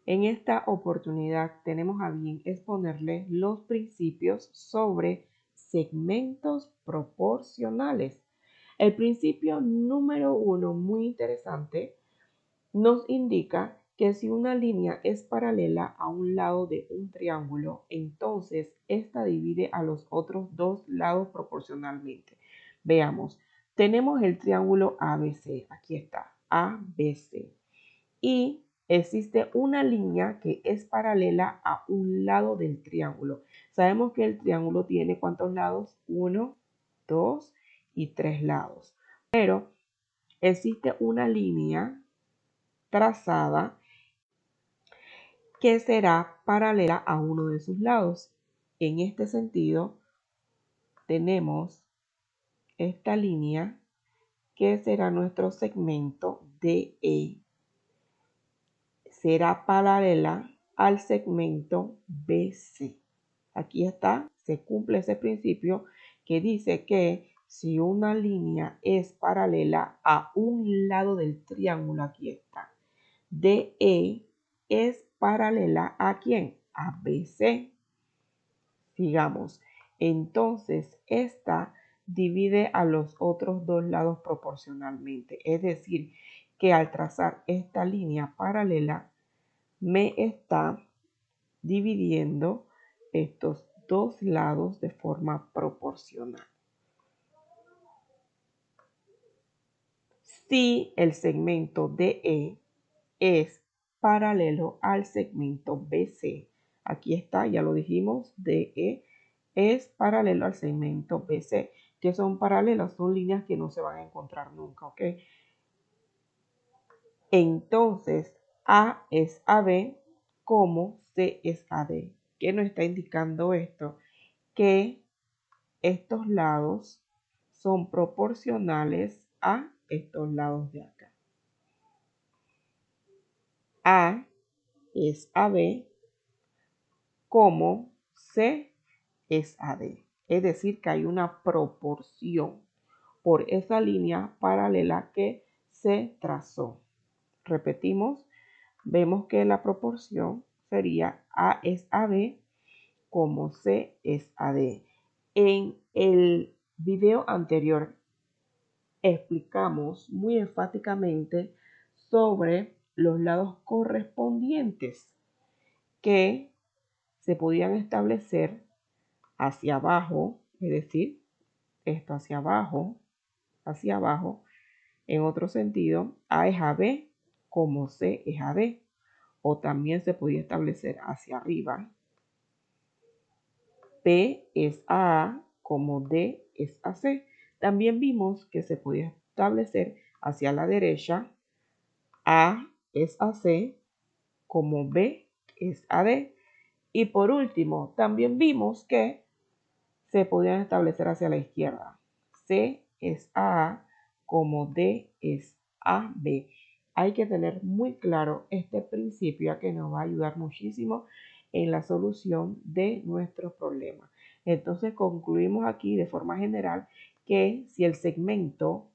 En esta oportunidad tenemos a bien exponerle los principios sobre segmentos proporcionales. El principio número 1, muy interesante, nos indica que si una línea es paralela a un lado de un triángulo, entonces esta divide a los otros dos lados proporcionalmente. Veamos, tenemos el triángulo ABC, aquí está, ABC, y existe una línea que es paralela a un lado del triángulo. Sabemos que el triángulo tiene ¿cuántos lados? 1, 2 y 3 lados, pero existe una línea trazada que será paralela a uno de sus lados. En este sentido, tenemos esta línea que será nuestro segmento DE. Será paralela al segmento BC. Aquí está, se cumple ese principio que dice que si una línea es paralela a un lado del triángulo, aquí está, DE es paralela ¿a quién? A BC. Sigamos. Entonces, esta divide a los otros dos lados proporcionalmente. Es decir, que al trazar esta línea paralela, me está dividiendo estos dos lados de forma proporcional. Si el segmento DE es paralelo al segmento BC, aquí está, ya lo dijimos, DE es paralelo al segmento BC, que son paralelas, son líneas que no se van a encontrar nunca, ¿ok? Entonces, A es AB como C es AD. ¿Qué nos está indicando esto? Que estos lados son proporcionales a estos lados de acá. A es AB como C es AD. Es decir, que hay una proporción por esa línea paralela que se trazó. Repetimos, vemos que la proporción sería A es AB como C es AD. En el video anterior explicamos muy enfáticamente sobre los lados correspondientes que se podían establecer hacia abajo, es decir, esto hacia abajo, en otro sentido, A es AB como C es AD, o también se podía establecer hacia arriba, P es AA como D es AC. También vimos que se podía establecer hacia la derecha, A es AC como B es AD. Y por último, también vimos que se podían establecer hacia la izquierda. C es AA como D es AB. Hay que tener muy claro este principio que nos va a ayudar muchísimo en la solución de nuestros problemas. Entonces concluimos aquí de forma general que si el segmento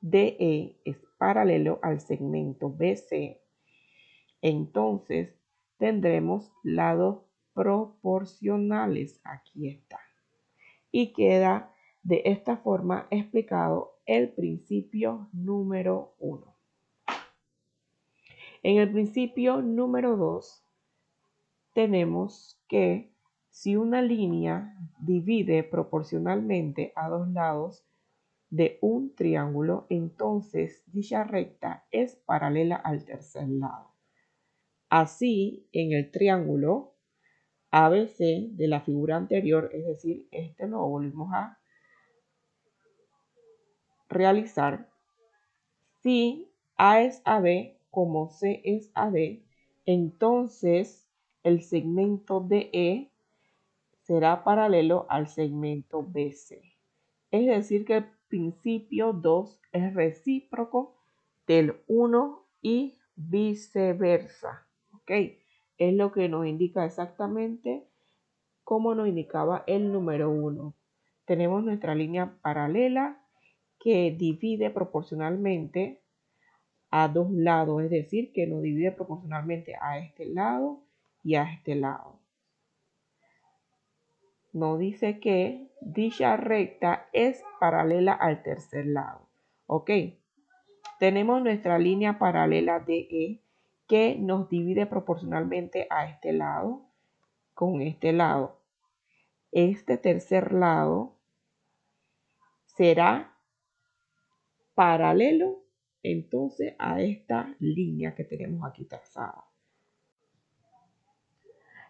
DE es paralelo al segmento BC, entonces tendremos lados proporcionales. Aquí está. Y queda de esta forma explicado el principio número 1. En el principio número 2 tenemos que si una línea divide proporcionalmente a dos lados de un triángulo, entonces dicha recta es paralela al tercer lado. Así, en el triángulo ABC de la figura anterior, es decir, este lo volvemos a realizar. Si A es AB como C es AD, entonces el segmento DE será paralelo al segmento BC. Es decir, que el principio 2 es recíproco del 1 y viceversa. ¿Ok? Es lo que nos indica exactamente como nos indicaba el número 1. Tenemos nuestra línea paralela que divide proporcionalmente a dos lados, es decir, que nos divide proporcionalmente a este lado y a este lado. Nos dice que dicha recta es paralela al tercer lado. Ok, tenemos nuestra línea paralela DE que nos divide proporcionalmente a este lado con este lado. Este tercer lado será paralelo entonces a esta línea que tenemos aquí trazada.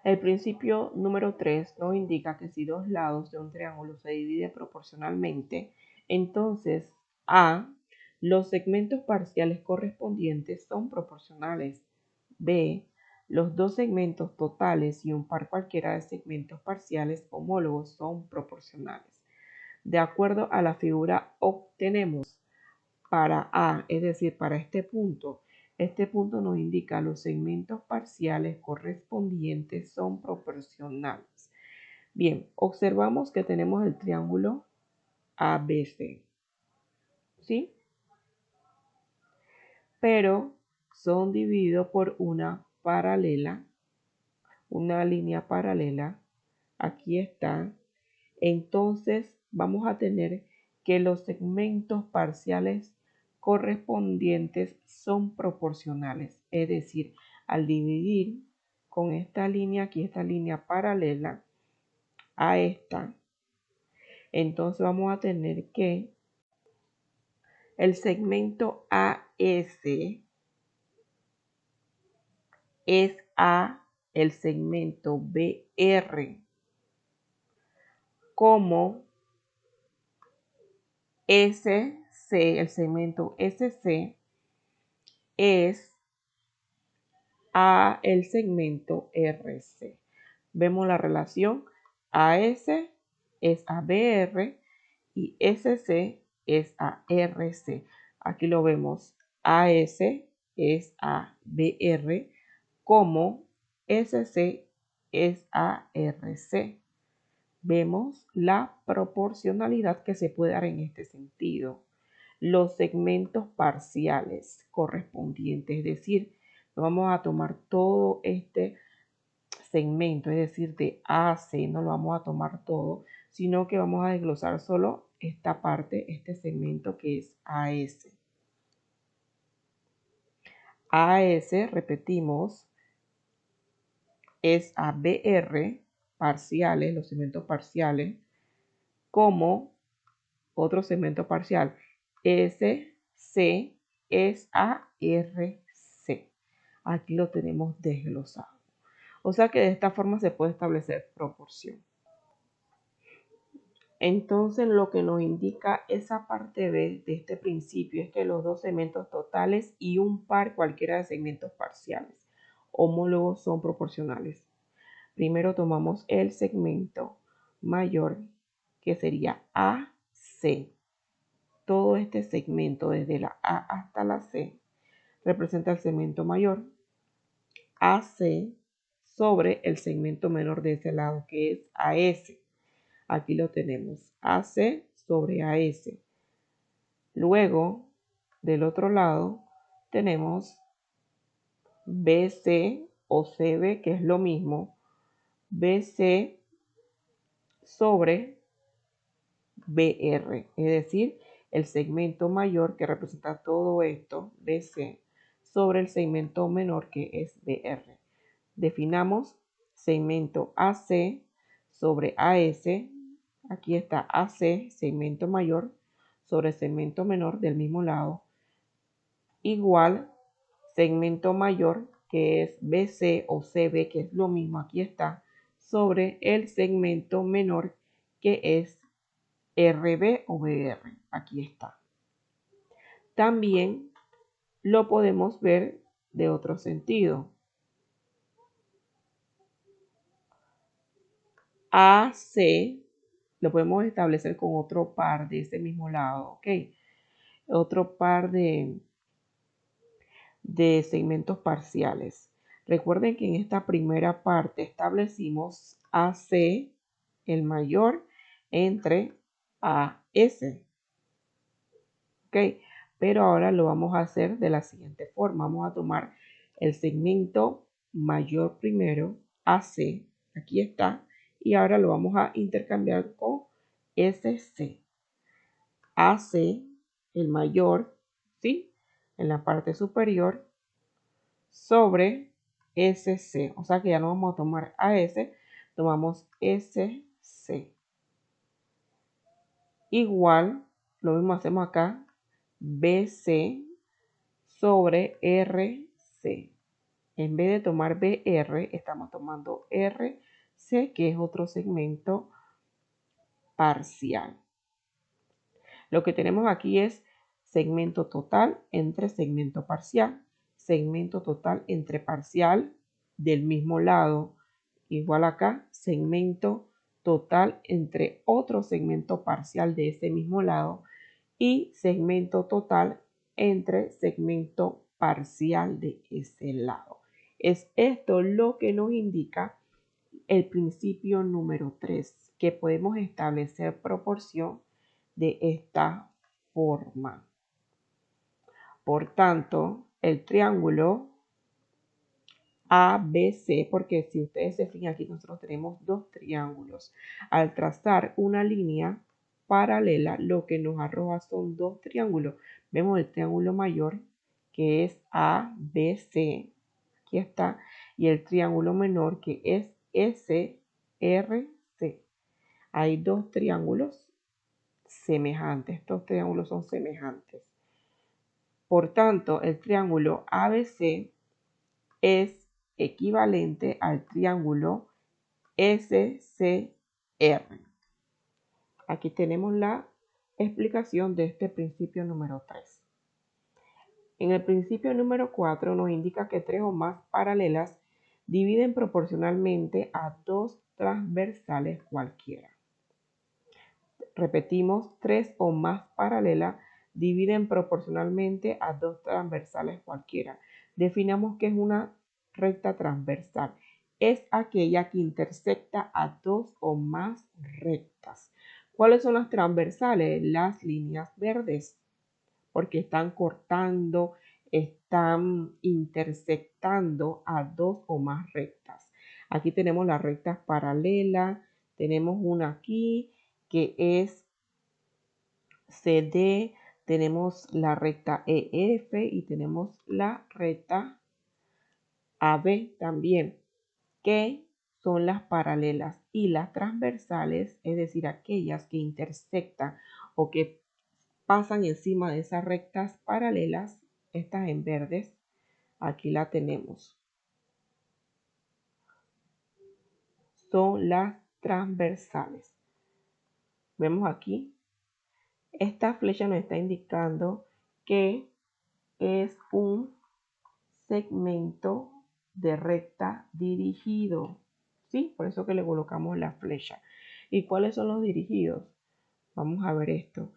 El principio número 3 nos indica que si dos lados de un triángulo se dividen proporcionalmente, entonces A, los segmentos parciales correspondientes son proporcionales. B, los dos segmentos totales y un par cualquiera de segmentos parciales homólogos son proporcionales. De acuerdo a la figura obtenemos para A, es decir, para este punto nos indica los segmentos parciales correspondientes son proporcionales. Bien, observamos que tenemos el triángulo ABC, ¿sí? Pero son divididos por una paralela, una línea paralela. Aquí está. Entonces vamos a tener que los segmentos parciales correspondientes son proporcionales. Es decir, al dividir con esta línea aquí, esta línea paralela a esta, entonces vamos a tener que el segmento AS es a el segmento BR como SC, el segmento SC es a el segmento RC. Vemos la relación AS es a BR y SC es a RC. Aquí lo vemos, AS es a BR como SC es a RC. Vemos la proporcionalidad que se puede dar en este sentido. Los segmentos parciales correspondientes, es decir, no vamos a tomar todo este segmento, es decir, de A a C, no lo vamos a tomar todo, sino que vamos a desglosar solo esta parte, este segmento que es AS. AS, repetimos, es a BR, parciales, los segmentos parciales, como otro segmento parcial. SC es a RC. Aquí lo tenemos desglosado. O sea que de esta forma se puede establecer proporción. Entonces lo que nos indica esa parte B de este principio es que los dos segmentos totales y un par cualquiera de segmentos parciales homólogos son proporcionales. Primero tomamos el segmento mayor que sería AC. Todo este segmento desde la A hasta la C representa el segmento mayor AC sobre el segmento menor de ese lado que es AS. Aquí lo tenemos, AC sobre AS. Luego, del otro lado, tenemos BC o CB, que es lo mismo, BC sobre BR, es decir, el segmento mayor que representa todo esto, BC, sobre el segmento menor que es BR. Definamos segmento AC sobre AS. Aquí está AC, segmento mayor, sobre segmento menor del mismo lado, igual segmento mayor, que es BC o CB, que es lo mismo, aquí está, sobre el segmento menor, que es RB o BR. Aquí está. También lo podemos ver de otro sentido. AC lo podemos establecer con otro par de ese mismo lado, ¿ok? Otro par de segmentos parciales. Recuerden que en esta primera parte establecimos AC, el mayor, entre AS. ¿Ok? pero ahora lo vamos a hacer de la siguiente forma. Vamos a tomar el segmento mayor primero, AC, aquí está, y ahora lo vamos a intercambiar con SC. AC, el mayor, ¿sí? En la parte superior, sobre SC. O sea que ya no vamos a tomar AS, tomamos SC. Igual, lo mismo hacemos acá, BC sobre RC. En vez de tomar BR, estamos tomando RC, que es otro segmento parcial. Lo que tenemos aquí es segmento total entre segmento parcial. Segmento total entre parcial del mismo lado. Igual acá, segmento total entre otro segmento parcial de ese mismo lado. Y segmento total entre segmento parcial de ese lado. Es esto lo que nos indica el principio número 3, que podemos establecer proporción de esta forma. Por tanto, el triángulo ABC, porque si ustedes se fijan aquí nosotros tenemos dos triángulos. Al trazar una línea paralela, lo que nos arroja son dos triángulos. Vemos el triángulo mayor, que es ABC, aquí está, y el triángulo menor, que es SRC. Hay dos triángulos semejantes. Estos triángulos son semejantes. Por tanto, el triángulo ABC es equivalente al triángulo SCR. Aquí tenemos la explicación de este principio número 3. En el principio número 4 nos indica que tres o más paralelas dividen proporcionalmente a dos transversales cualquiera. Repetimos, tres o más paralelas dividen proporcionalmente a dos transversales cualquiera. Definamos qué es una recta transversal. Es aquella que intersecta a dos o más rectas. ¿Cuáles son las transversales? Las líneas verdes, porque están cortando, están intersectando a dos o más rectas. Aquí tenemos las rectas paralelas, tenemos una aquí que es CD, tenemos la recta EF y tenemos la recta AB también, que son las paralelas, y las transversales, es decir, aquellas que intersectan o que pasan encima de esas rectas paralelas, estas en verdes, aquí la tenemos. Son las transversales. Vemos aquí, esta flecha nos está indicando que es un segmento de recta dirigido, ¿sí? Por eso que le colocamos la flecha. ¿Y cuáles son los dirigidos? Vamos a ver esto.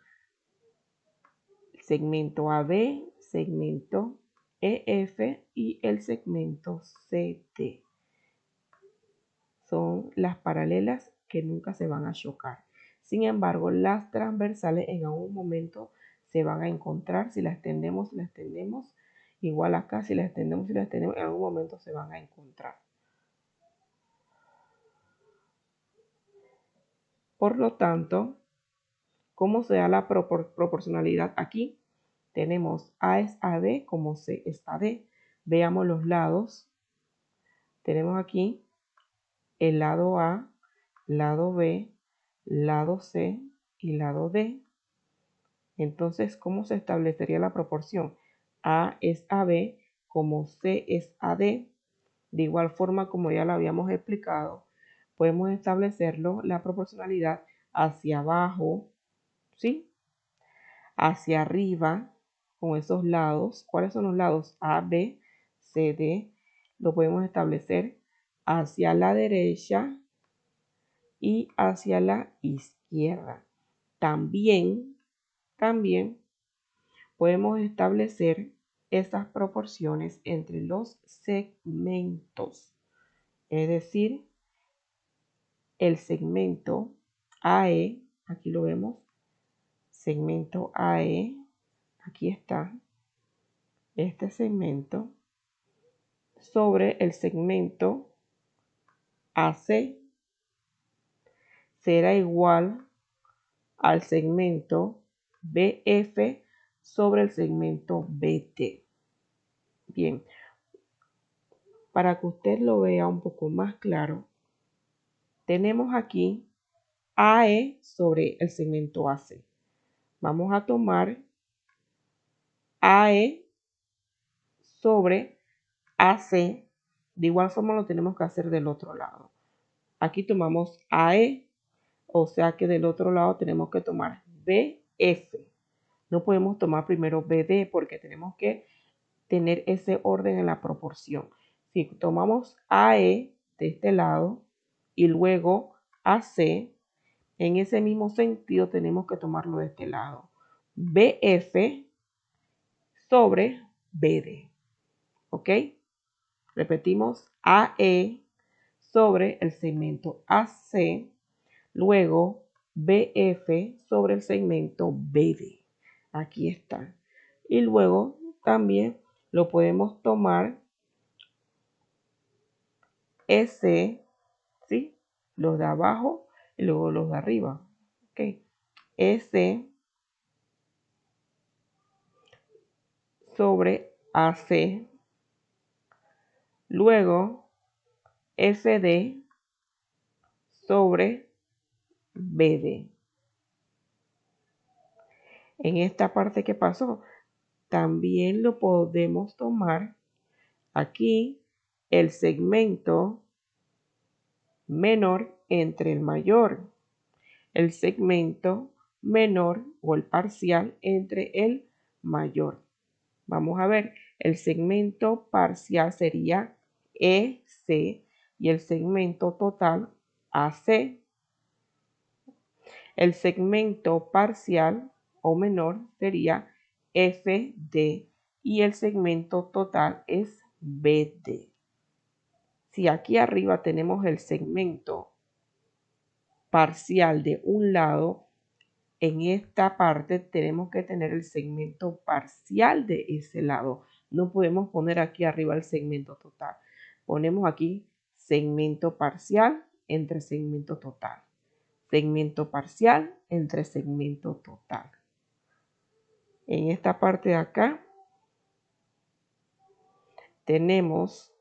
Segmento AB, segmento EF y el segmento CD. Son las paralelas que nunca se van a chocar. Sin embargo, las transversales en algún momento se van a encontrar. Si las extendemos, igual acá, si las extendemos, en algún momento se van a encontrar. Por lo tanto, ¿cómo se da la proporcionalidad aquí? Tenemos A es a B como C es a D. Veamos los lados. Tenemos aquí el lado A, lado B, lado C y lado D. Entonces, ¿cómo se establecería la proporción? A es a B como C es a D. De igual forma, como ya lo habíamos explicado, podemos establecerlo, la proporcionalidad hacia abajo, ¿sí? Hacia arriba, con esos lados. ¿Cuáles son los lados? A, B, C, D. Lo podemos establecer hacia la derecha y hacia la izquierda. También podemos establecer estas proporciones entre los segmentos. Es decir, el segmento AE, aquí lo vemos, segmento AE, Aquí está este segmento sobre el segmento AC será igual al segmento BF sobre el segmento BT. Bien, para que usted lo vea un poco más claro, tenemos aquí AE sobre el segmento AC. Vamos a tomar AE sobre AC. De igual forma lo tenemos que hacer del otro lado. Aquí tomamos AE, o sea que del otro lado tenemos que tomar BF. No podemos tomar primero BD porque tenemos que tener ese orden en la proporción. Si tomamos AE de este lado y luego AC, en ese mismo sentido tenemos que tomarlo de este lado. BF sobre BD. ¿Ok? Repetimos AE sobre el segmento AC, luego BF sobre el segmento BD. Aquí está. Y luego también lo podemos tomar S, ¿sí? Los de abajo y luego los de arriba. ¿Ok? S sobre AC, luego SD sobre BD. En esta parte que pasó, también lo podemos tomar aquí el segmento menor entre el mayor, el segmento menor o el parcial entre el mayor. Vamos a ver, el segmento parcial sería EC y el segmento total AC. El segmento parcial o menor sería FD y el segmento total es BD. Si aquí arriba tenemos el segmento parcial de un lado, en esta parte tenemos que tener el segmento parcial de ese lado. No podemos poner aquí arriba el segmento total. Ponemos aquí segmento parcial entre segmento total. Segmento parcial entre segmento total. En esta parte de acá tenemos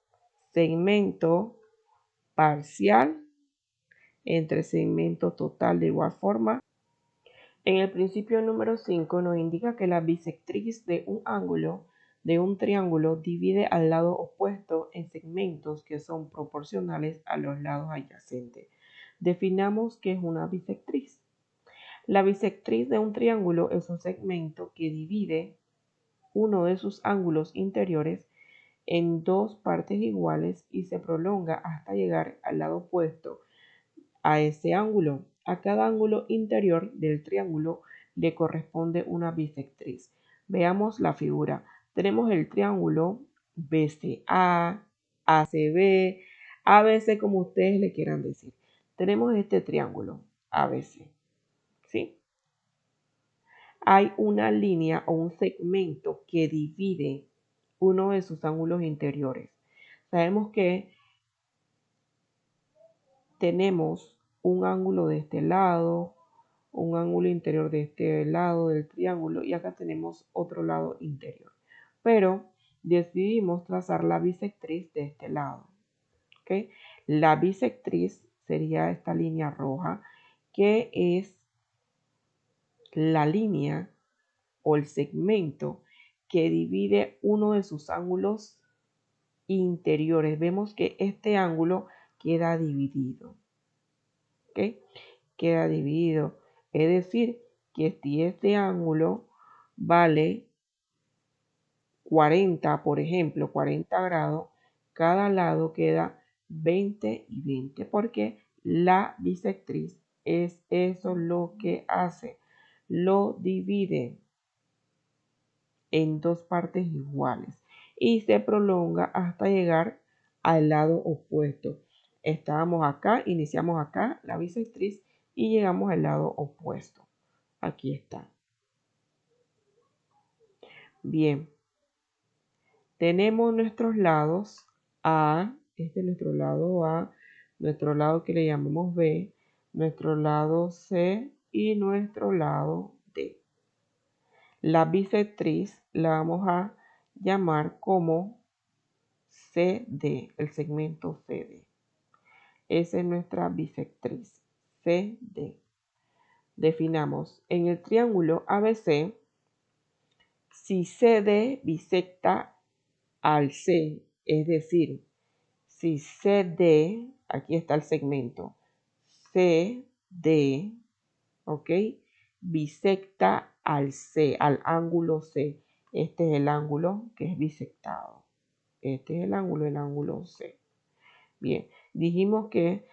segmento parcial entre segmento total de igual forma. En el principio número 5 nos indica que la bisectriz de un ángulo de un triángulo divide al lado opuesto en segmentos que son proporcionales a los lados adyacentes. Definamos qué es una bisectriz. La bisectriz de un triángulo es un segmento que divide uno de sus ángulos interiores en dos partes iguales y se prolonga hasta llegar al lado opuesto a ese ángulo. A cada ángulo interior del triángulo le corresponde una bisectriz. Veamos la figura. Tenemos el triángulo BCA, ACB, ABC, como ustedes le quieran decir. Tenemos este triángulo ABC, ¿sí? Hay una línea o un segmento que divide uno de sus ángulos interiores. Sabemos que tenemos un ángulo de este lado, un ángulo interior de este lado del triángulo y acá tenemos otro lado interior. Pero decidimos trazar la bisectriz de este lado. ¿Okay? La bisectriz sería esta línea roja, que es la línea o el segmento que divide uno de sus ángulos interiores. Vemos que este ángulo queda dividido. ¿Ok? Queda dividido. Es decir, que si este ángulo vale 40, por ejemplo, 40 grados, cada lado queda 20 y 20, porque la bisectriz es eso lo que hace. Lo divide en dos partes iguales y se prolonga hasta llegar al lado opuesto. Estábamos acá, iniciamos acá la bisectriz y llegamos al lado opuesto. Aquí está. Bien, tenemos nuestros lados A, este es nuestro lado A, nuestro lado que le llamamos B, nuestro lado C y nuestro lado D. La bisectriz la vamos a llamar como CD, el segmento CD. Esa es nuestra bisectriz, CD. Definamos en el triángulo ABC, si CD bisecta al C, es decir, si CD, aquí está el segmento, CD, ¿ok? Bisecta al C, al ángulo C. Este es el ángulo que es bisectado. Este es el ángulo C. Bien, dijimos que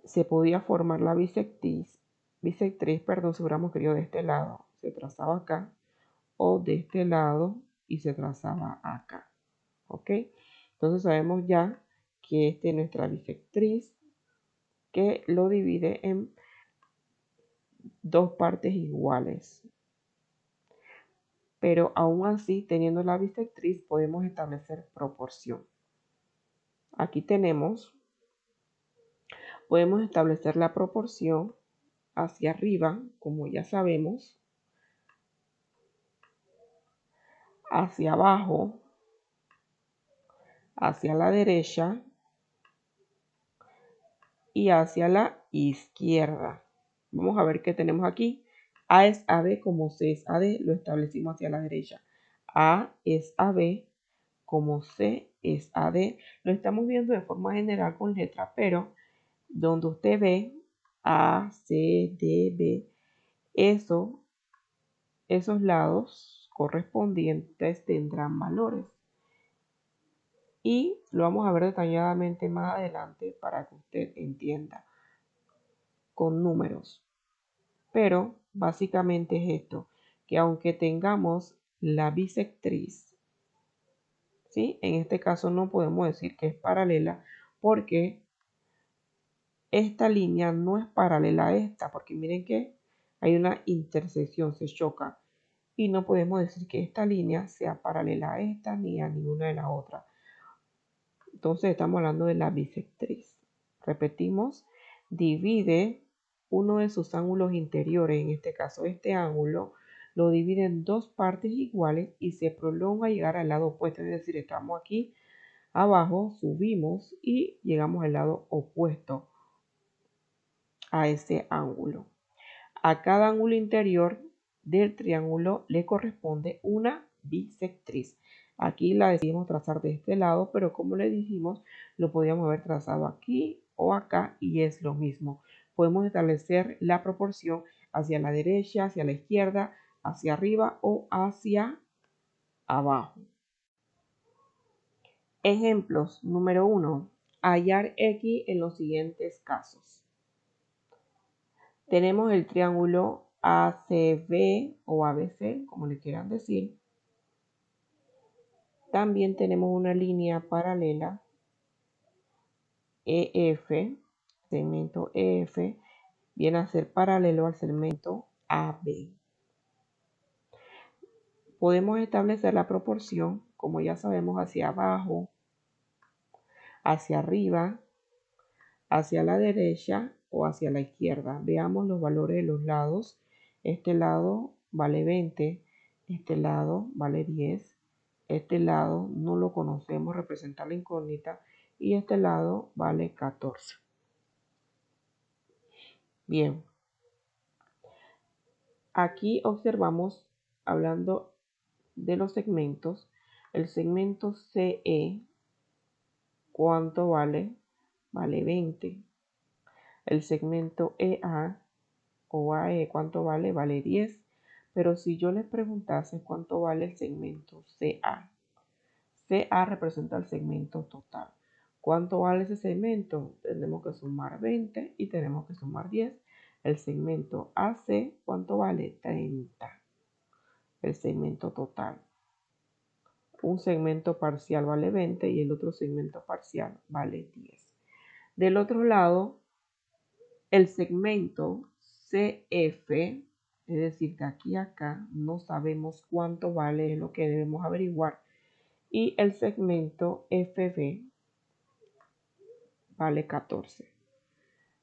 se podía formar la bisectriz, perdón, si hubiéramos querido de este lado, se trazaba acá, o de este lado y se trazaba acá. ¿Ok? Entonces sabemos ya que esta es nuestra bisectriz, que lo divide en dos partes iguales. Pero aún así, teniendo la bisectriz, podemos establecer proporción. Aquí podemos establecer la proporción hacia arriba, como ya sabemos, hacia abajo, hacia la derecha y hacia la izquierda. Vamos a ver qué tenemos aquí. A es AB como C es AD, lo establecimos hacia la derecha. A es AB como C es AD. Lo estamos viendo de forma general con letra, pero donde usted ve A, C, D, B, esos lados correspondientes tendrán valores. Y lo vamos a ver detalladamente más adelante para que usted entienda con números. Pero básicamente es esto, que aunque tengamos la bisectriz, ¿sí? En este caso no podemos decir que es paralela porque esta línea no es paralela a esta, porque miren que hay una intersección, se choca. Y no podemos decir que esta línea sea paralela a esta ni a ninguna de las otras. Entonces estamos hablando de la bisectriz. Repetimos, divide uno de sus ángulos interiores, en este caso este ángulo, lo divide en dos partes iguales y se prolonga a llegar al lado opuesto. Es decir, estamos aquí abajo, subimos y llegamos al lado opuesto a ese ángulo. A cada ángulo interior del triángulo le corresponde una bisectriz. Aquí la decidimos trazar de este lado, pero como le dijimos, lo podíamos haber trazado aquí o acá y es lo mismo. Podemos establecer la proporción hacia la derecha, hacia la izquierda, hacia arriba o hacia abajo. Ejemplos. Número 1. Hallar X en los siguientes casos. Tenemos el triángulo ACB o ABC, como le quieran decir. También tenemos una línea paralela EF, segmento EF, viene a ser paralelo al segmento AB. Podemos establecer la proporción, como ya sabemos, hacia abajo, hacia arriba, hacia la derecha o hacia la izquierda. Veamos los valores de los lados. Este lado vale 20, este lado vale 10, este lado no lo conocemos, representa la incógnita, y este lado vale 14. Bien, aquí observamos, hablando de los segmentos, el segmento CE, ¿cuánto vale? Vale 20. El segmento EA o AE, ¿cuánto vale? Vale 10. Pero si yo les preguntase cuánto vale el segmento CA, CA representa el segmento total. ¿Cuánto vale ese segmento? Tenemos que sumar 20 y tenemos que sumar 10. El segmento AC, ¿cuánto vale? 30. El segmento total. Un segmento parcial vale 20 y el otro segmento parcial vale 10. Del otro lado, el segmento CF, es decir, de aquí a acá, no sabemos cuánto vale, es lo que debemos averiguar. Y el segmento FB vale 14.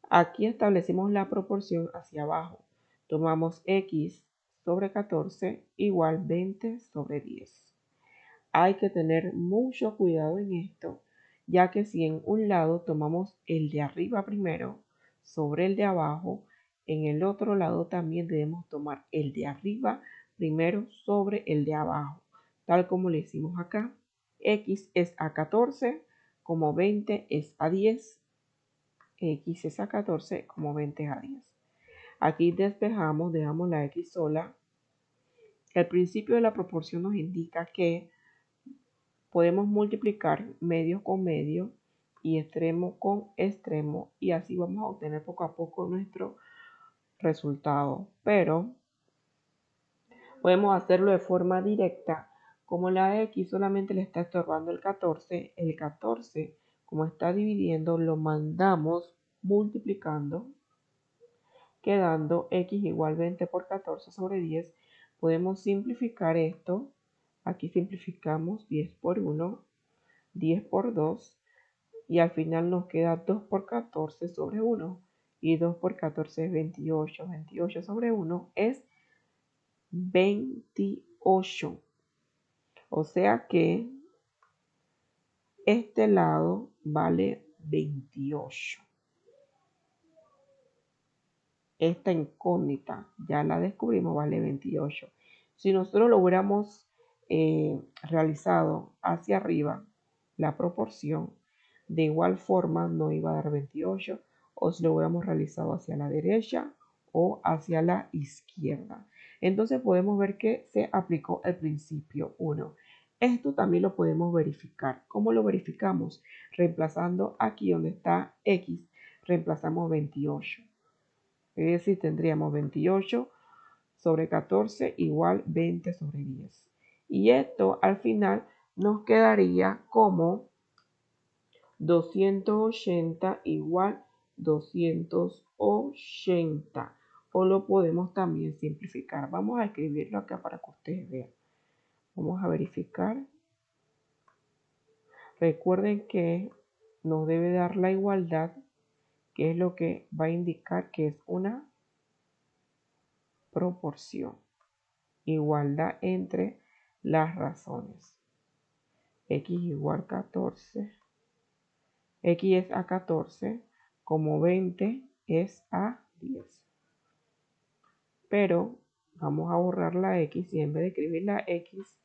Aquí establecimos la proporción hacia abajo. Tomamos x sobre 14 igual 20 sobre 10. Hay que tener mucho cuidado en esto, ya que si en un lado tomamos el de arriba primero sobre el de abajo, en el otro lado también debemos tomar el de arriba primero sobre el de abajo, tal como le hicimos acá. X es a 14, como 20 es a 10. X es a 14, como 20 es a 10. Aquí despejamos, dejamos la X sola. El principio de la proporción nos indica que podemos multiplicar medio con medio y extremo con extremo, y así vamos a obtener poco a poco nuestro resultado. Pero podemos hacerlo de forma directa. Como la X solamente le está estorbando el 14 como está dividiendo, lo mandamos multiplicando, quedando X igual 20 por 14 sobre 10. Podemos simplificar esto. Aquí simplificamos 10 por 1, 10 por 2, y al final nos queda 2 por 14 sobre 1. Y 2 por 14 es 28. 28 sobre 1 es 28. O sea que este lado vale 28. Esta incógnita ya la descubrimos, vale 28. Si nosotros lo hubiéramos realizado hacia arriba, la proporción, de igual forma no iba a dar 28, o si lo hubiéramos realizado hacia la derecha o hacia la izquierda. Entonces podemos ver que se aplicó el principio 1. Esto también lo podemos verificar. ¿Cómo lo verificamos? Reemplazando aquí donde está X, reemplazamos 28. Es decir, tendríamos 28 sobre 14 igual 20 sobre 10. Y esto al final nos quedaría como 280 igual 280. O lo podemos también simplificar. Vamos a escribirlo acá para que ustedes vean. Vamos a verificar. Recuerden que nos debe dar la igualdad, que es lo que va a indicar que es una proporción. Igualdad entre las razones. X igual 14. X es a 14, como 20 es a 10. Pero vamos a borrar la X y en vez de escribir la X,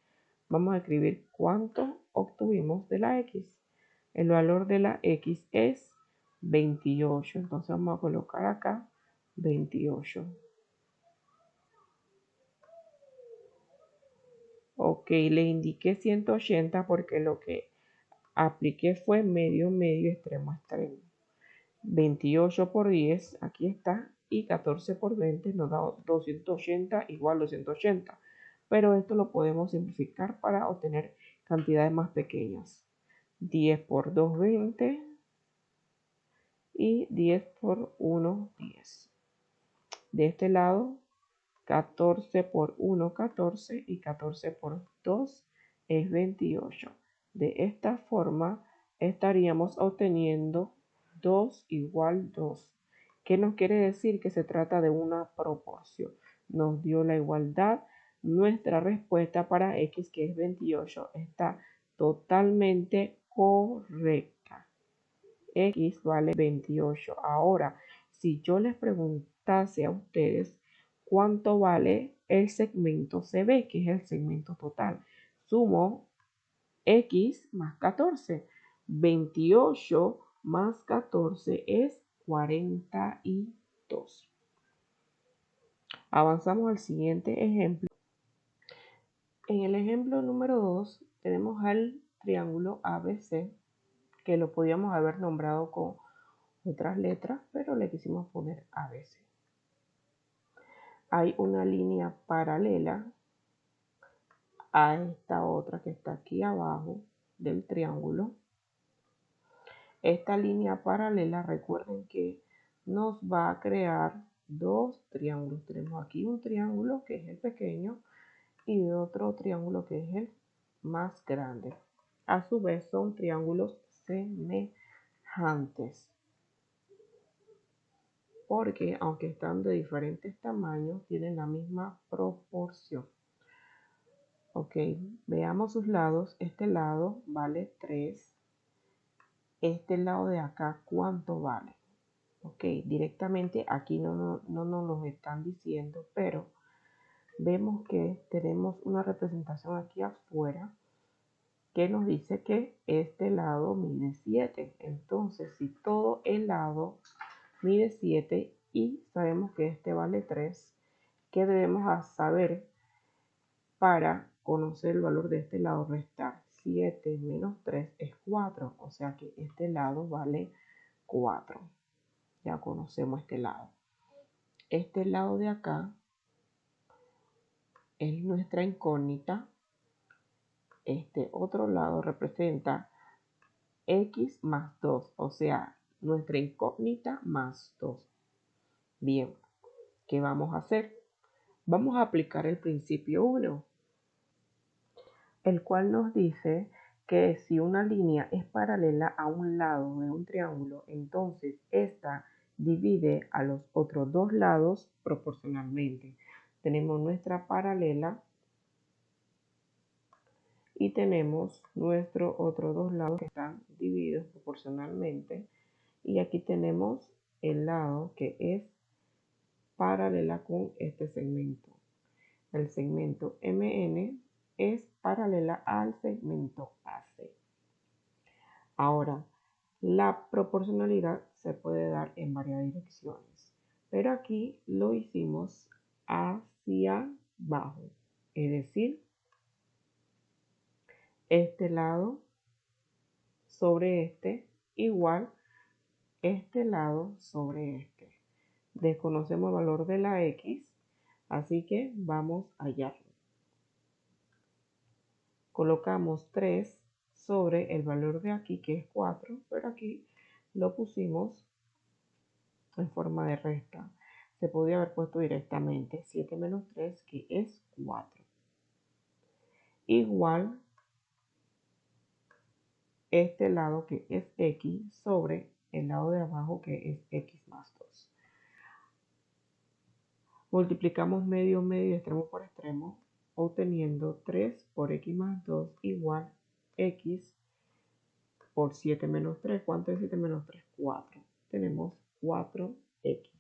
vamos a escribir cuánto obtuvimos de la X. El valor de la X es 28. Entonces vamos a colocar acá 28. Ok, le indiqué 180 porque lo que apliqué fue medio, medio, extremo, extremo. 28 por 10, aquí está, y 14 por 20 nos da 280 igual 280. Pero esto lo podemos simplificar para obtener cantidades más pequeñas. 10 por 2, 20, y 10 por 1, 10. De este lado, 14 por 1, 14, y 14 por 2 es 28. De esta forma estaríamos obteniendo 2 igual 2. ¿Qué nos quiere decir? Que se trata de una proporción. Nos dio la igualdad. Nuestra respuesta para X, que es 28, está totalmente correcta. X vale 28. Ahora, si yo les preguntase a ustedes cuánto vale el segmento CB, que es el segmento total, sumo X más 14. 28 más 14 es 42. Avanzamos al siguiente ejemplo. En el ejemplo número 2 tenemos al triángulo ABC, que lo podíamos haber nombrado con otras letras, pero le quisimos poner ABC. Hay una línea paralela a esta otra que está aquí abajo del triángulo. Esta línea paralela, recuerden que nos va a crear dos triángulos. Tenemos aquí un triángulo que es el pequeño y otro triángulo que es el más grande. A su vez son triángulos semejantes, porque aunque están de diferentes tamaños, tienen la misma proporción. Ok, veamos sus lados. Este lado vale 3. Este lado de acá, ¿cuánto vale? Ok, directamente aquí no nos lo están diciendo, pero vemos que tenemos una representación aquí afuera que nos dice que este lado mide 7. Entonces, si todo el lado mide 7 y sabemos que este vale 3, ¿qué debemos saber para conocer el valor de este lado? Restar 7 menos 3 es 4, o sea que este lado vale 4. Ya conocemos este lado. Este lado de acá es nuestra incógnita. Este otro lado representa x más 2, o sea, nuestra incógnita más 2. Bien, ¿qué vamos a hacer? Vamos a aplicar el principio 1, el cual nos dice que si una línea es paralela a un lado de un triángulo, entonces esta divide a los otros dos lados proporcionalmente. Tenemos nuestra paralela y tenemos nuestros otros dos lados que están divididos proporcionalmente. Y aquí tenemos el lado que es paralela con este segmento. El segmento MN es paralela al segmento AC. Ahora, la proporcionalidad se puede dar en varias direcciones, pero aquí lo hicimos hacia abajo, es decir, este lado sobre este igual este lado sobre este. Desconocemos el valor de la X, así que vamos a hallarlo. Colocamos 3 sobre el valor de aquí, que es 4, pero aquí lo pusimos en forma de resta. Se podría haber puesto directamente 7 menos 3, que es 4. Igual este lado, que es X, sobre el lado de abajo, que es X más 2. Multiplicamos medio, medio, extremo por extremo, obteniendo 3 por x más 2 igual x por 7 menos 3. ¿Cuánto es 7 menos 3? 4. Tenemos 4x.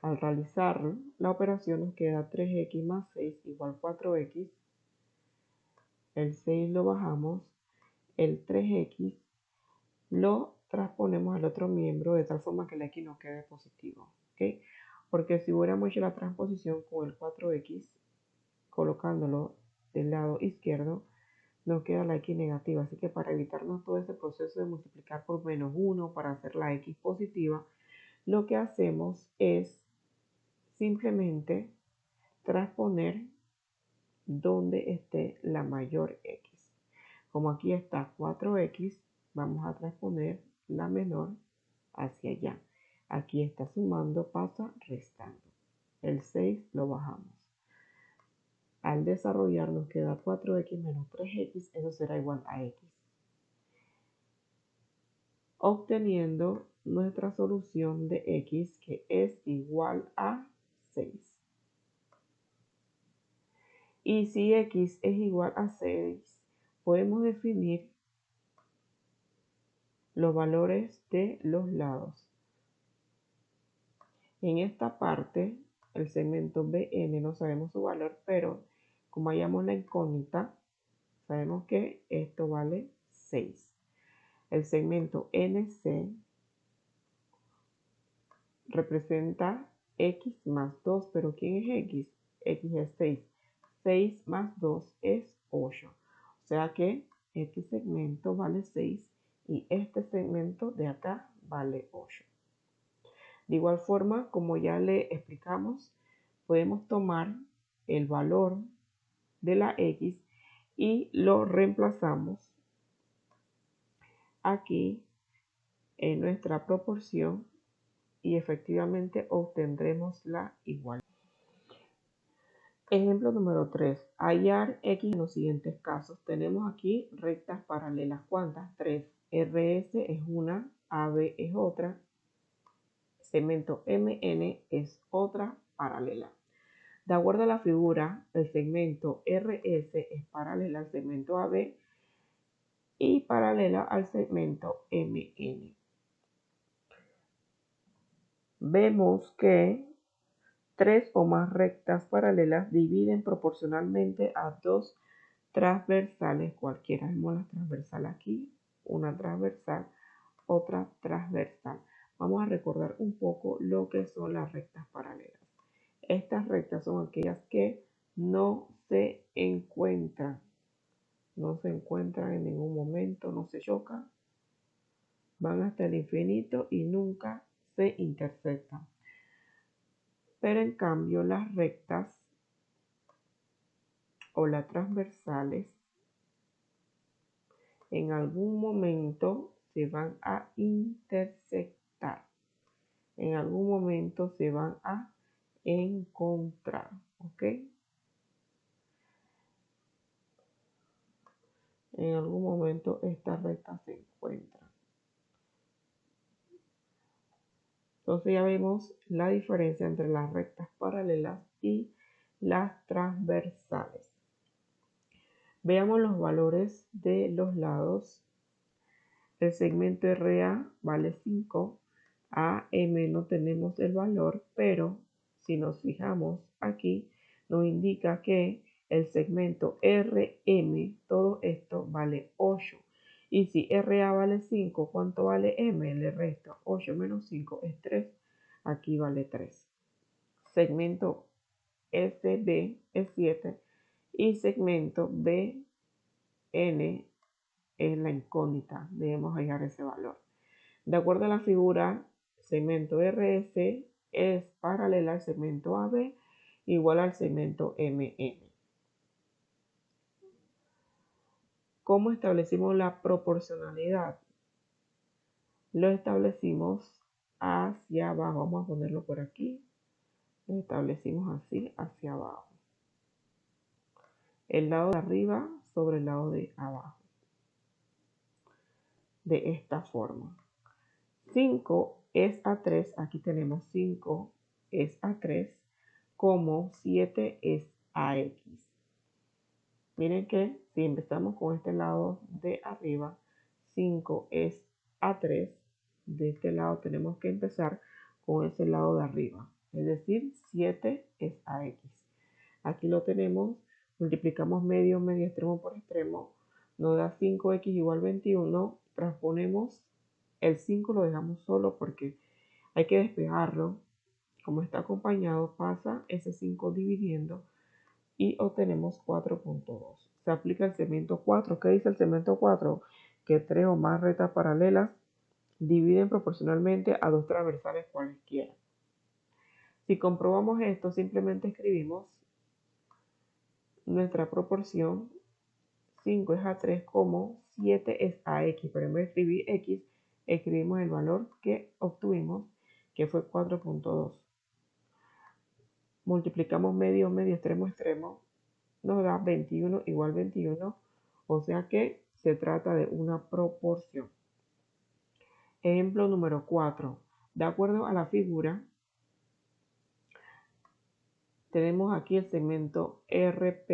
Al realizar la operación nos queda 3x más 6 igual 4x. El 6 lo bajamos. El 3x lo transponemos al otro miembro de tal forma que el x nos quede positivo. ¿Okay? Porque si hubiéramos hecho la transposición con el 4x, colocándolo del lado izquierdo, nos queda la x negativa. Así que para evitarnos todo ese proceso de multiplicar por menos 1 para hacer la x positiva, lo que hacemos es simplemente transponer donde esté la mayor x. Como aquí está 4x, vamos a transponer la menor hacia allá. Aquí está sumando, pasa restando. El 6 lo bajamos. Al desarrollar nos queda 4x menos 3x, eso será igual a x. Obteniendo nuestra solución de x, que es igual a 6. Y si x es igual a 6, podemos definir los valores de los lados. En esta parte, el segmento BN no sabemos su valor, pero como hallamos la incógnita, sabemos que esto vale 6. El segmento NC representa x más 2, pero ¿quién es x? X es 6. 6 más 2 es 8. O sea que este segmento vale 6 y este segmento de acá vale 8. De igual forma, como ya le explicamos, podemos tomar el valor de la x y lo reemplazamos aquí en nuestra proporción y efectivamente obtendremos la igualdad. Ejemplo número 3. Hallar X en los siguientes casos. Tenemos aquí rectas paralelas. ¿Cuántas? 3. RS es una, AB es otra, segmento MN es otra paralela. De acuerdo a la figura, el segmento RS es paralela al segmento AB y paralela al segmento MN. Vemos que 3 o más rectas paralelas dividen proporcionalmente a dos transversales cualquiera. Vemos la transversal aquí, una transversal, otra transversal. Vamos a recordar un poco lo que son las rectas paralelas. Estas rectas son aquellas que no se encuentran en ningún momento, no se chocan, van hasta el infinito y nunca se intersectan. Pero en cambio las rectas o las transversales en algún momento se van a intersectar. En algún momento se van a encontrar, ¿ok? En algún momento estas rectas se encuentran. Entonces ya vemos la diferencia entre las rectas paralelas y las transversales. Veamos los valores de los lados. El segmento RA vale 5. AM no tenemos el valor, pero si nos fijamos aquí, nos indica que el segmento RM, todo esto vale 8. Y si RA vale 5, ¿cuánto vale M? Le resto 8 menos 5 es 3. Aquí vale 3. Segmento SB es 7 y segmento BN es la incógnita. Debemos hallar ese valor. De acuerdo a la figura, segmento RS es paralela al segmento AB igual al segmento MN. ¿Cómo establecimos la proporcionalidad? Lo establecimos hacia abajo. Vamos a ponerlo por aquí. Lo establecimos así hacia abajo. El lado de arriba sobre el lado de abajo. De esta forma. 5 es a 3. Aquí tenemos 5 es a 3. Como 7 es a X. Miren que si empezamos con este lado de arriba, 5 es a 3. De este lado tenemos que empezar con ese lado de arriba. Es decir, 7 es a X. Aquí lo tenemos. Multiplicamos medio extremo por extremo. Nos da 5X igual 21. Transponemos el 5, lo dejamos solo porque hay que despejarlo. Como está acompañado, pasa ese 5 dividiendo y obtenemos 4.2. Se aplica el segmento 4. ¿Qué dice el segmento 4? Que 3 o más rectas paralelas dividen proporcionalmente a dos transversales cualesquiera. Si comprobamos esto, simplemente escribimos nuestra proporción. 5 es a 3 como 7 es a X. Pero en vez de escribir X, escribimos el valor que obtuvimos, que fue 4.2. Multiplicamos medio extremo, nos da 21 igual 21, o sea que se trata de una proporción. Ejemplo número 4. De acuerdo a la figura, tenemos aquí el segmento RP,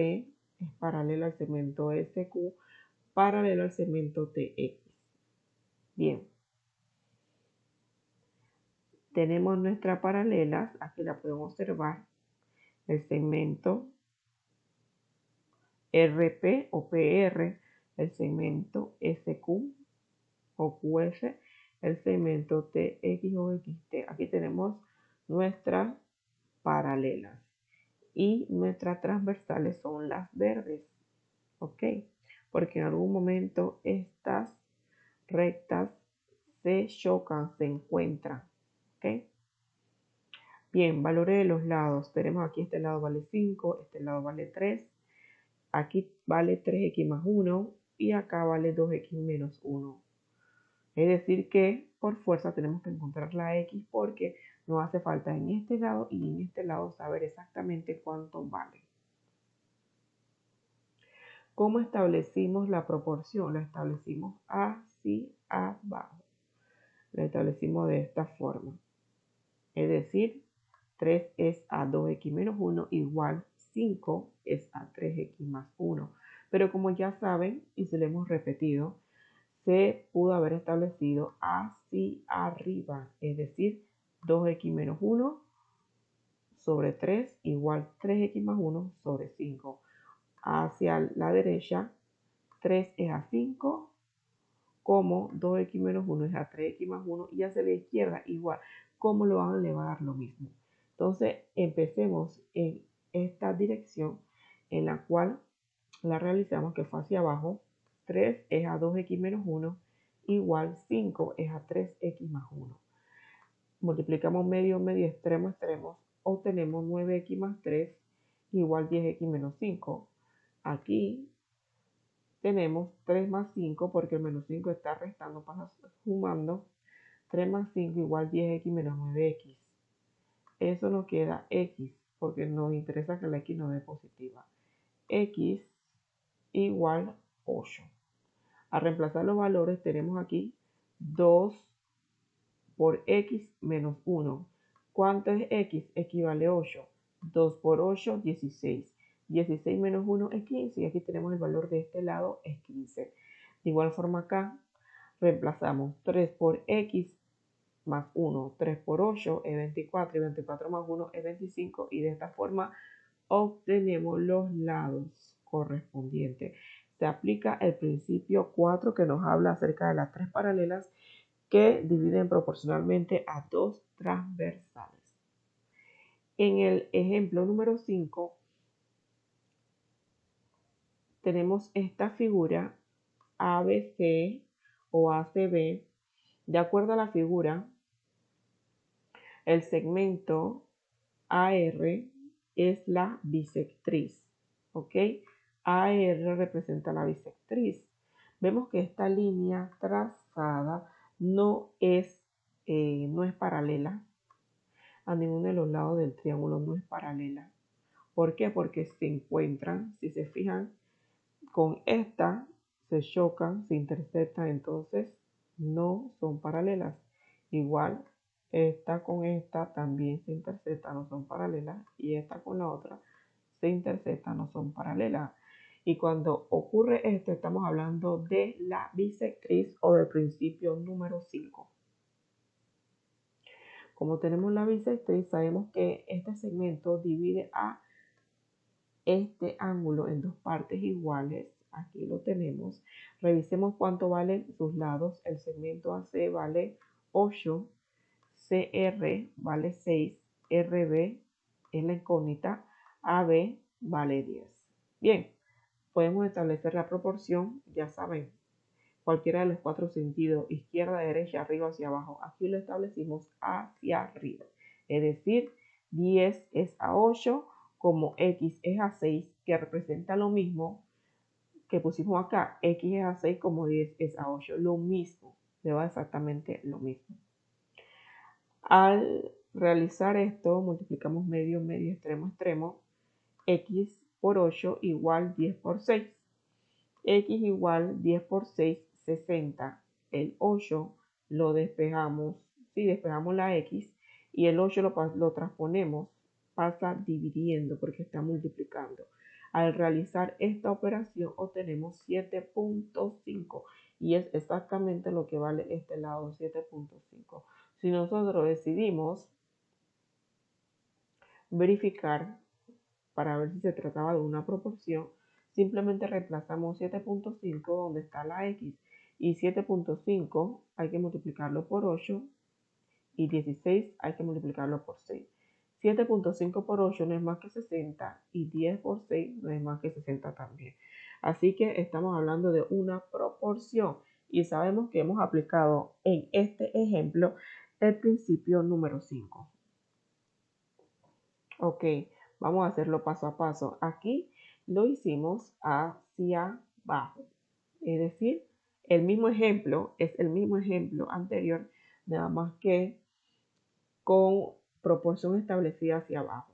es paralelo al segmento SQ, paralelo al segmento TX. Bien. Tenemos nuestras paralelas, aquí la podemos observar, el segmento RP o PR, el segmento SQ o QS, el segmento TX o XT. Aquí tenemos nuestras paralelas y nuestras transversales son las verdes, ¿ok? Porque en algún momento estas rectas se chocan, se encuentran, ¿ok? Bien, valores de los lados. Tenemos aquí este lado vale 5, este lado vale 3. Aquí vale 3x más 1 y acá vale 2x menos 1. Es decir que por fuerza tenemos que encontrar la x porque nos hace falta en este lado y en este lado saber exactamente cuánto vale. ¿Cómo establecimos la proporción? La establecimos así abajo. La establecimos de esta forma. Es decir, 3 es a 2x menos 1 igual 5 es a 3x más 1. Pero como ya saben y se lo hemos repetido, se pudo haber establecido así arriba. Es decir, 2x menos 1 sobre 3 igual 3x más 1 sobre 5. Hacia la derecha, 3 es a 5, como 2x menos 1 es a 3x más 1, y hacia la izquierda igual. ¿Cómo lo van a elevar? Lo mismo. Entonces, empecemos en esta dirección en la cual la realizamos, que fue hacia abajo. 3 es a 2x menos 1 igual 5 es a 3x más 1. Multiplicamos medio, medio, extremo, extremos. Obtenemos 9x más 3 igual 10x menos 5. Aquí tenemos 3 más 5 porque el menos 5 está restando, pasa sumando. 3 más 5 igual 10x menos 9x. Eso nos queda x porque nos interesa que la x no dé positiva. X igual 8. A reemplazar los valores tenemos aquí 2 por x menos 1. ¿Cuánto es x? Equivale a 8. 2 por 8, 16. 16 menos 1 es 15 y aquí tenemos el valor de este lado, es 15. De igual forma acá reemplazamos 3 por x más 1. 3 por 8 es 24 y 24 más 1 es 25 y de esta forma obtenemos los lados correspondientes. Se aplica el principio 4 que nos habla acerca de las tres paralelas que dividen proporcionalmente a dos transversales. En el ejemplo número 5 tenemos esta figura ABC o ACB. De acuerdo a la figura, el segmento AR es la bisectriz, ¿ok? AR representa la bisectriz. Vemos que esta línea trazada no es paralela a ninguno de los lados del triángulo, no es paralela. ¿Por qué? Porque se encuentran, si se fijan, con esta se chocan, se interceptan, entonces no son paralelas. Igual, esta con esta también se interceptan, no son paralelas, y esta con la otra se interceptan, no son paralelas. Y cuando ocurre esto, estamos hablando de la bisectriz o del principio número 5. Como tenemos la bisectriz, sabemos que este segmento divide a este ángulo en dos partes iguales. Aquí lo tenemos. Revisemos cuánto valen sus lados. El segmento AC vale 8, CR vale 6, RB es la incógnita, AB vale 10. Bien, podemos establecer la proporción, ya saben, cualquiera de los cuatro sentidos, izquierda, derecha, arriba, hacia abajo. Aquí lo establecimos hacia arriba. Es decir, 10 es a 8, como x es a 6, que representa lo mismo que pusimos acá. X es a 6 como 10 es a 8. Lo mismo, le va exactamente lo mismo. Al realizar esto, multiplicamos medio, medio, extremo, extremo. X por 8 igual 10 por 6. X igual 10 por 6, 60. El 8 lo despejamos, sí, despejamos la X y el 8 lo transponemos, pasa dividiendo porque está multiplicando. Al realizar esta operación obtenemos 7.5 y es exactamente lo que vale este lado, 7.5. Si nosotros decidimos verificar para ver si se trataba de una proporción, simplemente reemplazamos 7.5 donde está la X y 7.5 hay que multiplicarlo por 8 y 16 hay que multiplicarlo por 6. 7.5 por 8 no es más que 60 y 10 por 6 no es más que 60 también. Así que estamos hablando de una proporción y sabemos que hemos aplicado en este ejemplo el principio número 5. Ok, vamos a hacerlo paso a paso. Aquí lo hicimos hacia abajo. Es decir, el mismo ejemplo es el mismo ejemplo anterior, nada más que con proporción establecida hacia abajo.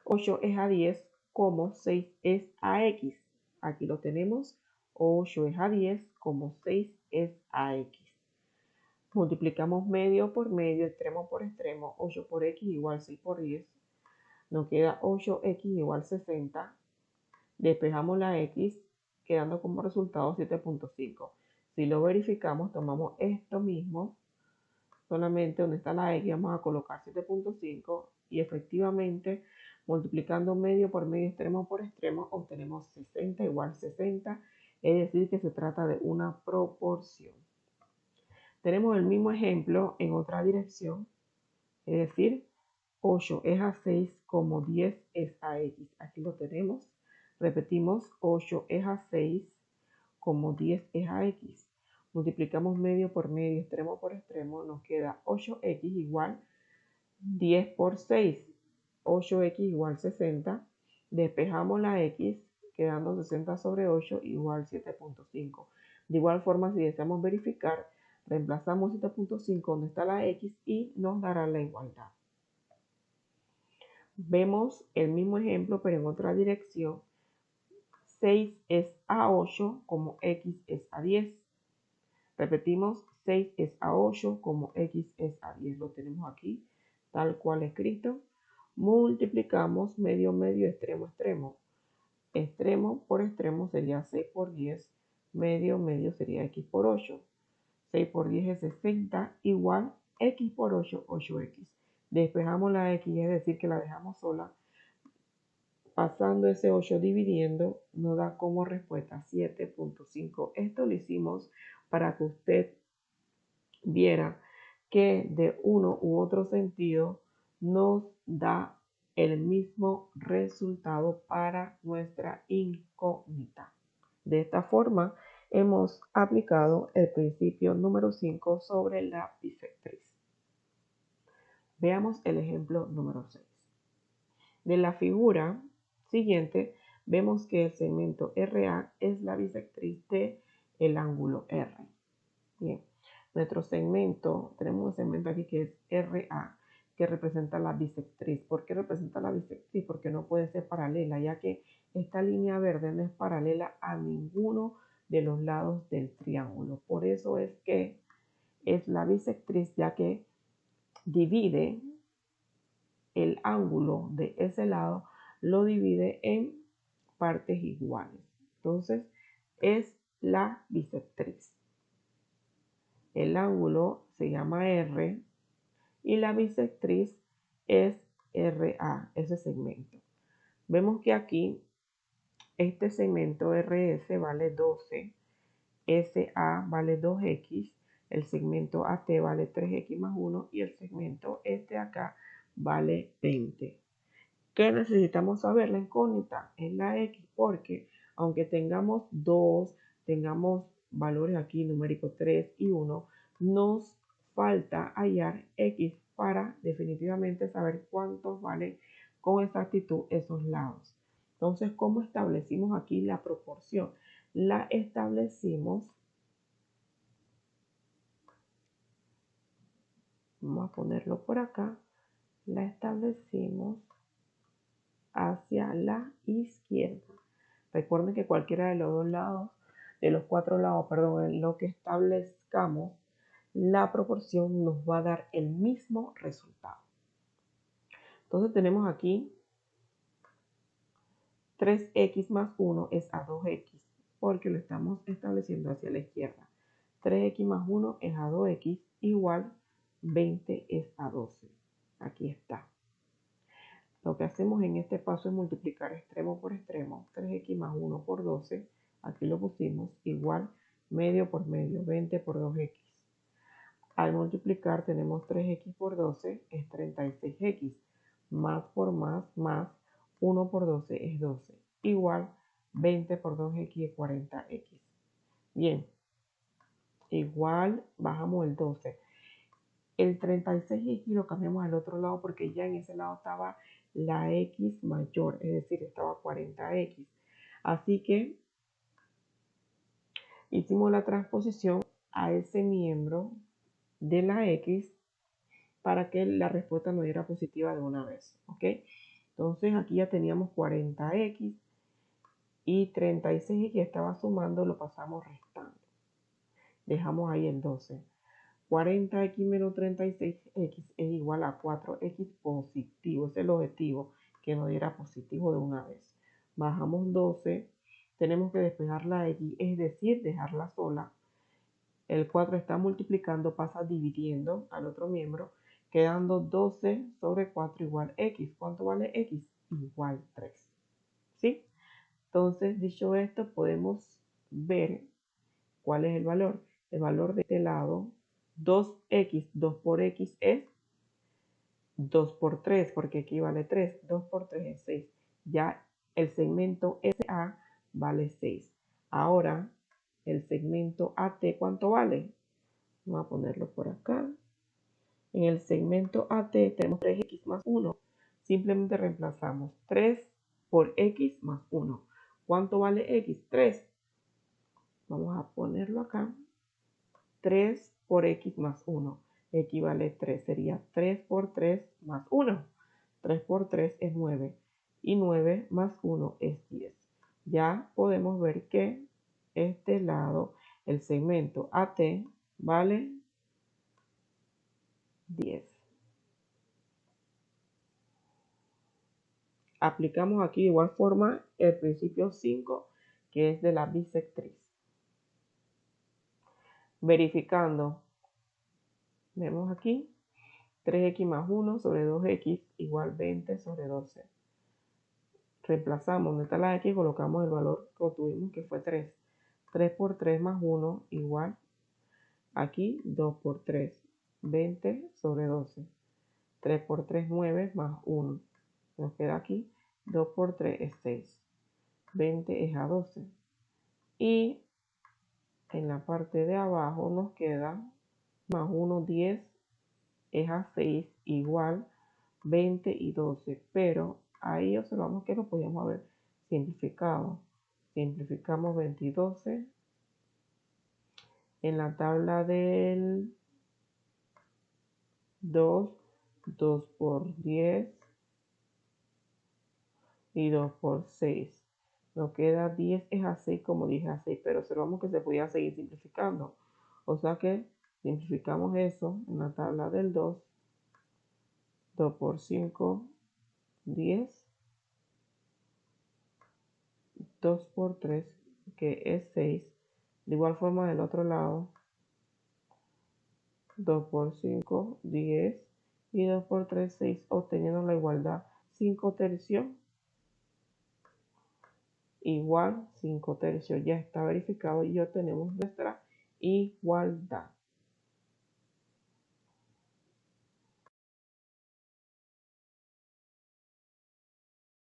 8 es a 10 como 6 es a x. Aquí lo tenemos. 8 es a 10 como 6 es a x. Multiplicamos medio por medio, extremo por extremo. 8 por x igual 6 por 10. Nos queda 8x igual 60. Despejamos la x, quedando como resultado 7.5. Si lo verificamos, tomamos esto mismo, solamente donde está la x vamos a colocar 7.5 y efectivamente multiplicando medio por medio, extremo por extremo, obtenemos 60 igual 60, es decir que se trata de una proporción. Tenemos el mismo ejemplo en otra dirección, es decir, 8 es a 6 como 10 es a x. Aquí lo tenemos. Repetimos, 8 es a 6 como 10 es a x. Multiplicamos medio por medio, extremo por extremo, nos queda 8x igual 10 por 6. 8x igual 60. Despejamos la x, quedando 60 sobre 8 igual 7.5. De igual forma, si deseamos verificar, reemplazamos 7.5 donde está la x y nos dará la igualdad. Vemos el mismo ejemplo, pero en otra dirección. 6 es a 8 como x es a 10. Repetimos, 6 es a 8 como x es a 10. Lo tenemos aquí, tal cual escrito. Multiplicamos medio, medio, extremo, extremo. Extremo por extremo sería 6 por 10. Medio, medio sería x por 8. 6 por 10 es 60 igual x por 8, 8x. Despejamos la x, es decir, que la dejamos sola. Pasando ese 8 dividiendo, nos da como respuesta 7.5. Esto lo hicimos para que usted viera que de uno u otro sentido nos da el mismo resultado para nuestra incógnita. De esta forma, hemos aplicado el principio número 5 sobre la bisectriz. Veamos el ejemplo número 6. De la figura siguiente, vemos que el segmento RA es la bisectriz del ángulo R. Bien, nuestro segmento, tenemos un segmento aquí que es RA, que representa la bisectriz. ¿Por qué representa la bisectriz? Porque no puede ser paralela, ya que esta línea verde no es paralela a ninguno de los lados del triángulo. Por eso es que es la bisectriz, ya que divide el ángulo de ese lado, lo divide en partes iguales. Entonces, es la bisectriz. El ángulo se llama R y la bisectriz es RA, ese segmento. Vemos que aquí este segmento RS vale 12, SA vale 2x, el segmento AT vale 3x más 1 y el segmento este acá vale 20. ¿Qué necesitamos saber? La incógnita es la x, porque aunque tengamos 2, tengamos valores aquí numéricos 3 y 1, nos falta hallar x para definitivamente saber cuántos valen con exactitud esos lados. Entonces, ¿cómo establecimos aquí la proporción? La establecimos, vamos a ponerlo por acá, la establecimos hacia la izquierda. Recuerden que cualquiera de los dos lados, de los cuatro lados, perdón, en lo que establezcamos, la proporción nos va a dar el mismo resultado. Entonces tenemos aquí 3x más 1 es a 2x, porque lo estamos estableciendo hacia la izquierda. 3x más 1 es a 2x, igual 20 es a 12. Aquí está. Lo que hacemos en este paso es multiplicar extremo por extremo. 3x más 1 por 12, aquí lo pusimos, igual medio por medio, 20 por 2x. Al multiplicar tenemos 3x por 12 es 36x. Más por más, 1 por 12 es 12. Igual 20 por 2x es 40x. Bien, igual bajamos el 12. El 36x lo cambiamos al otro lado porque ya en ese lado estaba la x mayor, es decir, estaba 40x. Así que hicimos la transposición a ese miembro de la X para que la respuesta nos diera positiva de una vez, ¿ok? Entonces aquí ya teníamos 40x y 36 que estaba sumando, lo pasamos restando. Dejamos ahí el 12. 40x menos 36x es igual a 4x positivo. Ese es el objetivo, que nos diera positivo de una vez. Bajamos 12. Tenemos que despejar la x, es decir, dejarla sola. El 4 está multiplicando, pasa dividiendo al otro miembro, quedando 12 sobre 4 igual x. ¿Cuánto vale x? Igual 3. ¿Sí? Entonces, dicho esto, podemos ver cuál es el valor. El valor de este lado, 2x, 2 por x es 2 por 3, porque aquí vale 3. 2 por 3 es 6. Ya el segmento SA vale 6. Ahora, el segmento AT, ¿cuánto vale? Vamos a ponerlo por acá. En el segmento AT tenemos 3x más 1. Simplemente reemplazamos 3 por x más 1. ¿Cuánto vale x? 3. Vamos a ponerlo acá. 3 por x más 1 equivale a 3. Sería 3 por 3 más 1. 3 por 3 es 9. Y 9 más 1 es 10. Ya podemos ver que este lado, el segmento AT, vale 10. Aplicamos aquí de igual forma el principio 5, que es de la bisectriz. Verificando, vemos aquí 3x más 1 sobre 2x igual 20 sobre 12. Reemplazamos donde está la x, colocamos el valor que obtuvimos, que fue 3. 3 por 3 más 1 igual, aquí 2 por 3, 20 sobre 12. 3 por 3, 9 más 1. Nos queda aquí 2 por 3 es 6. 20 es a 12. Y en la parte de abajo nos queda más 1, 10 es a 6 igual 20 y 12. Pero ahí observamos que lo podíamos haber simplificado. Simplificamos 20 y 12. En la tabla del 2, 2 por 10 y 2 por 6. Nos queda 10 es a 6, como dije a 6, pero observamos que se podía seguir simplificando. O sea que simplificamos eso en la tabla del 2. 2 por 5, 10. 2 por 3, que es 6. De igual forma del otro lado, 2 por 5, 10. Y 2 por 3, 6, obteniendo la igualdad 5 tercios igual 5 tercios. Ya está verificado y ya tenemos nuestra igualdad.